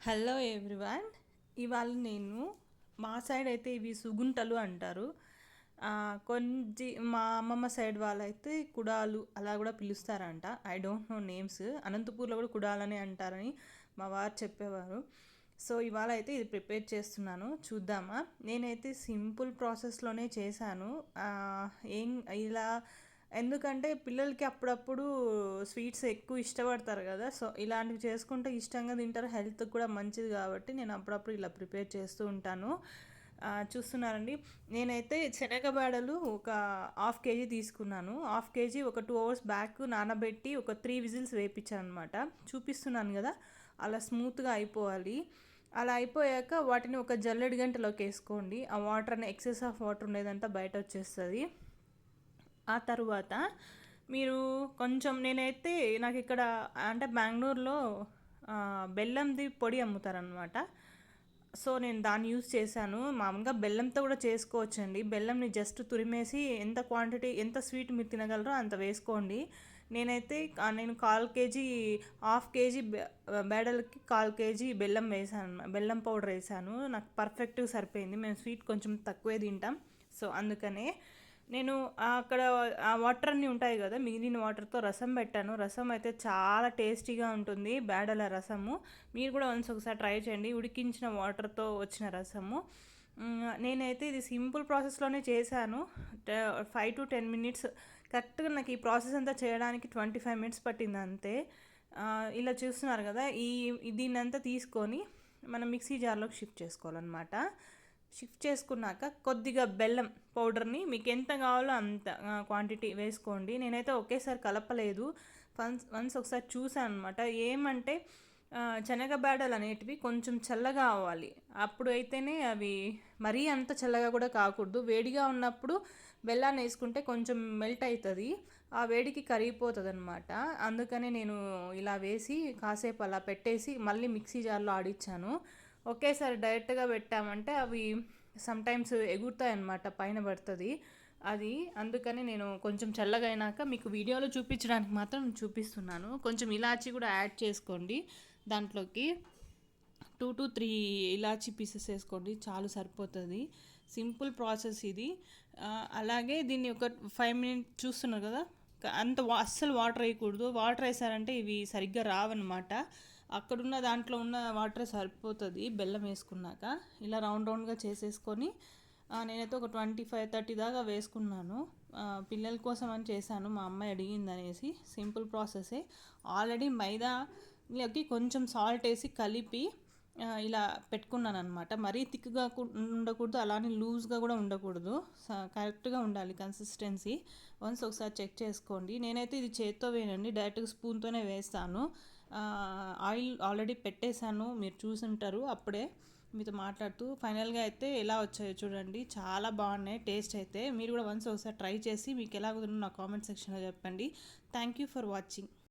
Hello everyone. ఇవాళ నేను మా సైడ్ అయితే ఇవి సుగుంటలు అంటారు. కొంచెం మా అమ్మమ్మ సైడ్ వాళ్ళైతే కుడాలు అలా కూడా పిలుస్తారంట. I don't know names. అనంతపూర్లో కూడా కుడాలని అంటారని మా వారు చెప్పేవారు. సో ఇవాళ అయితే ఇది ప్రిపేర్ చేస్తున్నాను, చూద్దామా. నేనైతే సింపుల్ ప్రాసెస్లోనే చేశాను. ఏం ఇలా ఎందుకంటే పిల్లలకి అప్పుడప్పుడు స్వీట్స్ ఎక్కువ ఇష్టపడతారు కదా. సో ఇలాంటివి చేసుకుంటే ఇష్టంగా తింటారు, హెల్త్కి కూడా మంచిది కాబట్టి నేను అప్పుడప్పుడు ఇలా ప్రిపేర్ చేస్తూ ఉంటాను. చూస్తున్నారండి, నేనైతే శనగబాడలు ఒక హాఫ్ కేజీ తీసుకున్నాను. హాఫ్ కేజీ ఒక 2 hours బ్యాక్ నానబెట్టి ఒక 3 విజిల్స్ వేయించాను అనమాట. చూపిస్తున్నాను కదా, అలా స్మూత్గా అయిపోవాలి. అలా అయిపోయాక వాటిని ఒక జల్లెడి గంటలోకి వేసుకోండి. ఆ వాటర్ అని ఎక్సెస్ ఆఫ్ వాటర్ ఉండేదంతా బయట వచ్చేస్తుంది. ఆ తర్వాత మీరు కొంచెం నేనైతే నాకు ఇక్కడ అంటే బెంగళూరులో బెల్లంది పొడి అమ్ముతారనమాట. సో నేను దాన్ని యూస్ చేశాను. మామూలుగా బెల్లంతో కూడా చేసుకోవచ్చండి. బెల్లంని జస్ట్ తురిమేసి ఎంత క్వాంటిటీ, ఎంత స్వీట్ మీరు తినగలరో అంత వేసుకోండి. నేనైతే నేను 1/4 kg, హాఫ్ కేజీ బేడలకి 1/4 kg బెల్లం వేసాను, బెల్లం పౌడర్ వేసాను. నాకు పర్ఫెక్ట్గా సరిపోయింది. మేము స్వీట్ కొంచెం తక్కువే తింటాం. సో అందుకనే నేను అక్కడ ఆ వాటర్ అన్నీ ఉంటాయి కదా, మిగిలిన వాటర్తో రసం పెట్టాను. రసం అయితే చాలా టేస్టీగా ఉంటుంది, బేడల రసము. మీరు కూడా ఒకసారి ట్రై చేయండి, ఉడికించిన వాటర్తో వచ్చిన రసము. నేనైతే ఇది సింపుల్ ప్రాసెస్లోనే చేశాను. 5 to 10 minutes కరెక్ట్గా నాకు ఈ ప్రాసెస్ అంతా చేయడానికి 25 minutes పట్టింది అంతే. ఇలా చూస్తున్నారు కదా, దీన్ని అంతా తీసుకొని మనం మిక్సీ జార్లోకి షిఫ్ట్ చేసుకోవాలన్నమాట. షిఫ్ట్ చేసుకున్నాక కొద్దిగా బెల్లం పౌడర్ని మీకు ఎంత కావాలో అంత క్వాంటిటీ వేసుకోండి. నేనైతే ఒకేసారి కలపలేదు, వన్స్ ఒకసారి చూసాను అనమాట. ఏమంటే శనగబేడలు అనేటివి కొంచెం చల్లగా అవ్వాలి, అప్పుడు అయితేనే అవి మరీ అంత చల్లగా కూడా కాకూడదు. వేడిగా ఉన్నప్పుడు బెల్లాన్ని వేసుకుంటే కొంచెం మెల్ట్ అవుతుంది, ఆ వేడికి కరిగిపోతుంది అనమాట. అందుకని నేను ఇలా వేసి కాసేపు అలా పెట్టేసి మళ్ళీ మిక్సీ జార్లో ఆడిచ్చాను. ఒకేసారి డైరెక్ట్గా పెట్టామంటే అవి సమ్టైమ్స్ ఎగురుతాయి అన్నమాట, పైన పడుతుంది అది. అందుకని నేను కొంచెం చల్లగా అయినాక మీకు వీడియోలో చూపించడానికి మాత్రం చూపిస్తున్నాను. కొంచెం ఇలాచీ కూడా యాడ్ చేసుకోండి దాంట్లోకి. 2 to 3 ఇలాచీ పీసెస్ వేసుకోండి, చాలు, సరిపోతుంది. సింపుల్ ప్రాసెస్ ఇది. అలాగే దీన్ని ఒక 5 minutes చూస్తున్నారు కదా, అంత అస్సలు వాటర్ వేయకూడదు. వాటర్ వేసారంటే ఇవి సరిగ్గా రావన్నమాట. అక్కడున్న దాంట్లో ఉన్న వాటర్ సరిపోతుంది బెల్లం వేసుకున్నాక. ఇలా రౌండ్గా చేసేసుకొని నేనైతే ఒక 25-30 దాకా వేసుకున్నాను. పిల్లల కోసం అని చేశాను, మా అమ్మాయి అడిగింది అనేసి. సింపుల్ ప్రాసెసే. ఆల్రెడీ మైదాలోకి కొంచెం సాల్ట్ వేసి కలిపి ఇలా పెట్టుకున్నాను అనమాట. మరీ థిక్గా ఉండకూడదు, అలానే లూజ్గా కూడా ఉండకూడదు, కరెక్ట్గా ఉండాలి కన్సిస్టెన్సీ. వన్స్ ఒకసారి చెక్ చేసుకోండి. నేనైతే ఇది చేత్తో వేయనండి, డైరెక్ట్గా స్పూన్తోనే వేస్తాను. ఆయిల్ ఆల్రెడీ పెట్టేశాను, మీరు చూసుంటారు అప్పుడే మీతో మాట్లాడుతూ. ఫైనల్గా అయితే ఎలా వచ్చాయో చూడండి, చాలా బాగున్నాయి టేస్ట్ అయితే. మీరు కూడా వన్స్ ఒకసారి ట్రై చేసి మీకు ఎలా కుదిరిందో నా కామెంట్ సెక్షన్లో చెప్పండి. Thank you for watching.